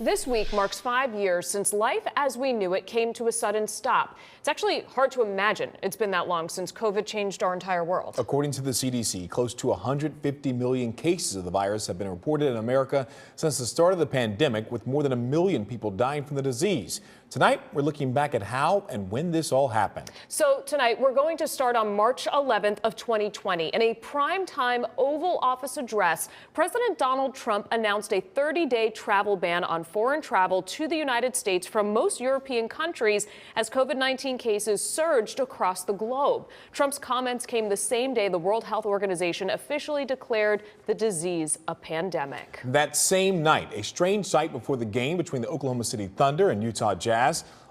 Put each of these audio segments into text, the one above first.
This week marks 5 years since life as we knew it came to a sudden stop. It's actually hard to imagine it's been that long since COVID changed our entire world. According to the CDC, close to 150 million cases of the virus have been reported in America since the start of the pandemic, with more than 1 million people dying from the disease. Tonight, we're looking back at how and when this all happened. So tonight, we're going to start on March 11th of 2020. In a primetime Oval Office address, President Donald Trump announced a 30-day travel ban on foreign travel to the United States from most European countries as COVID-19 cases surged across the globe. Trump's comments came the same day the World Health Organization officially declared the disease a pandemic. That same night, a strange sight before the game between the Oklahoma City Thunder and Utah Jazz.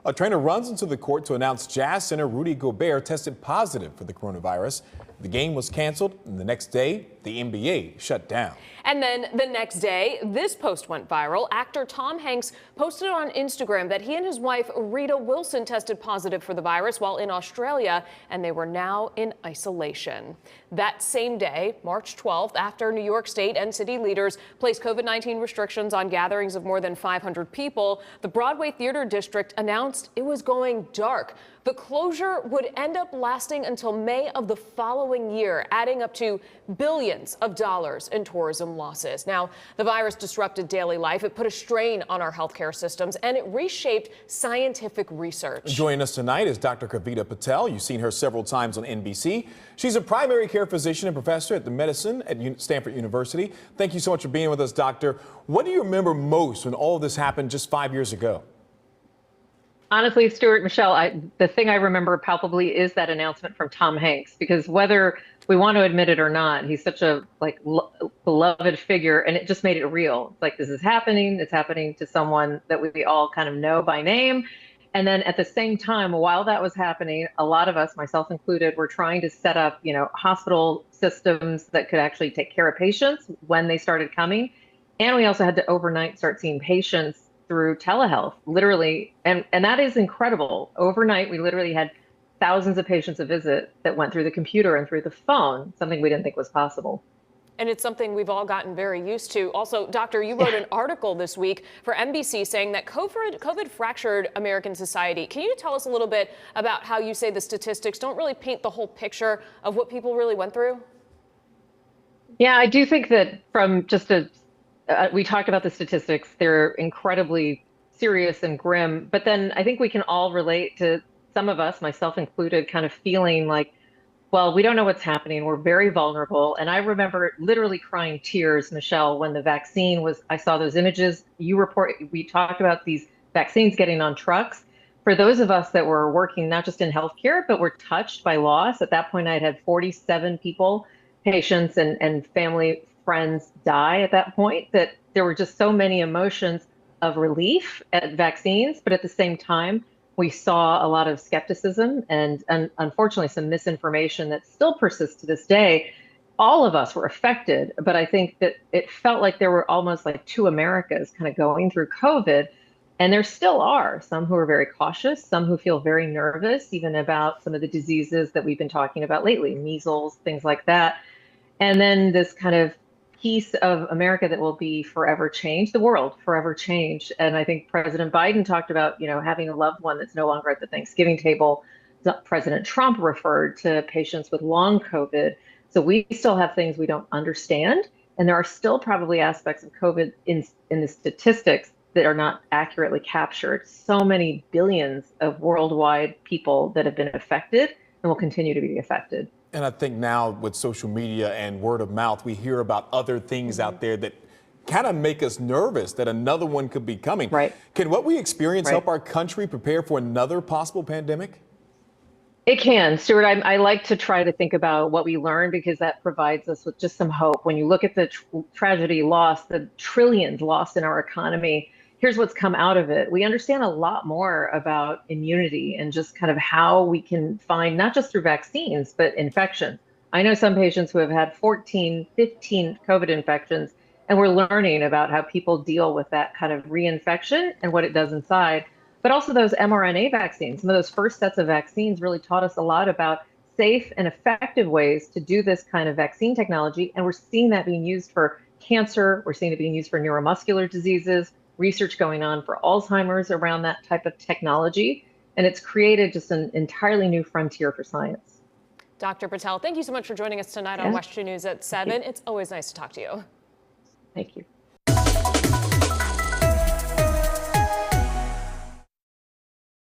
A trainer runs into the court to announce Jazz center Rudy Gobert tested positive for the coronavirus. The game was canceled, and the next day, the NBA shut down. And then the next day, this post went viral. Actor Tom Hanks posted on Instagram that he and his wife, Rita Wilson, tested positive for the virus while in Australia, and they were now in isolation. That same day, March 12th, after New York State and city leaders placed COVID-19 restrictions on gatherings of more than 500 people, the Broadway Theater District announced it was going dark. The closure would end up lasting until May of the following year, adding up to billions of dollars in tourism losses. Now, the virus disrupted daily life. It put a strain on our healthcare systems, and it reshaped scientific research. Joining us tonight is Dr. Kavita Patel. You've seen her several times on NBC. She's a primary care physician and professor at the medicine at Stanford University. Thank you so much for being with us, doctor. What do you remember most when all of this happened just 5 years ago? Honestly, Stuart, Michelle, the thing I remember palpably is that announcement from Tom Hanks, because whether we want to admit it or not, he's such a beloved figure, and it just made it real. It's like, this is happening. It's happening to someone that we all kind of know by name. And then at the same time, while that was happening, a lot of us, myself included, were trying to set up, hospital systems that could actually take care of patients when they started coming. And we also had to overnight start seeing patients through telehealth, literally. And that is incredible. Overnight, we literally had thousands of patients a visit that went through the computer and through the phone, something we didn't think was possible. And it's something we've all gotten very used to. Also, doctor, you wrote an article this week for NBC saying that COVID fractured American society. Can you tell us a little bit about how you say the statistics don't really paint the whole picture of what people really went through? Yeah, I do think that from just we talked about the statistics. They're incredibly serious and grim. But then I think we can all relate to some of us, myself included, kind of feeling like, well, we don't know what's happening. We're very vulnerable. And I remember literally crying tears, Michelle, when the vaccine was, I saw those images. We talked about these vaccines getting on trucks. For those of us that were working not just in healthcare, but were touched by loss, at that point, I'd had 47 people, patients and family friends die at that point, that there were just so many emotions of relief at vaccines. But at the same time, we saw a lot of skepticism and unfortunately some misinformation that still persists to this day. All of us were affected, but I think that it felt like there were almost like two Americas kind of going through COVID. And there still are some who are very cautious, some who feel very nervous, even about some of the diseases that we've been talking about lately, measles, things like that. And then this kind of piece of America that will be forever changed, the world forever changed. And I think President Biden talked about, having a loved one that's no longer at the Thanksgiving table. President Trump referred to patients with long COVID. So we still have things we don't understand. And there are still probably aspects of COVID in the statistics that are not accurately captured. So many billions of worldwide people that have been affected and will continue to be affected. And I think now with social media and word of mouth, we hear about other things out there that kind of make us nervous that another one could be coming. Right. Can what we experience help our country prepare for another possible pandemic? It can, Stuart. I like to try to think about what we learned, because that provides us with just some hope. When you look at the tragedy lost, the trillions lost in our economy, here's what's come out of it. We understand a lot more about immunity and just kind of how we can find, not just through vaccines, but infection. I know some patients who have had 14, 15 COVID infections, and we're learning about how people deal with that kind of reinfection and what it does inside. But also those mRNA vaccines, some of those first sets of vaccines really taught us a lot about safe and effective ways to do this kind of vaccine technology. And we're seeing that being used for cancer. We're seeing it being used for neuromuscular diseases, research going on for Alzheimer's around that type of technology. And it's created just an entirely new frontier for science. Dr. Patel, thank you so much for joining us tonight on WESH 2 News at 7. It's always nice to talk to you. Thank you.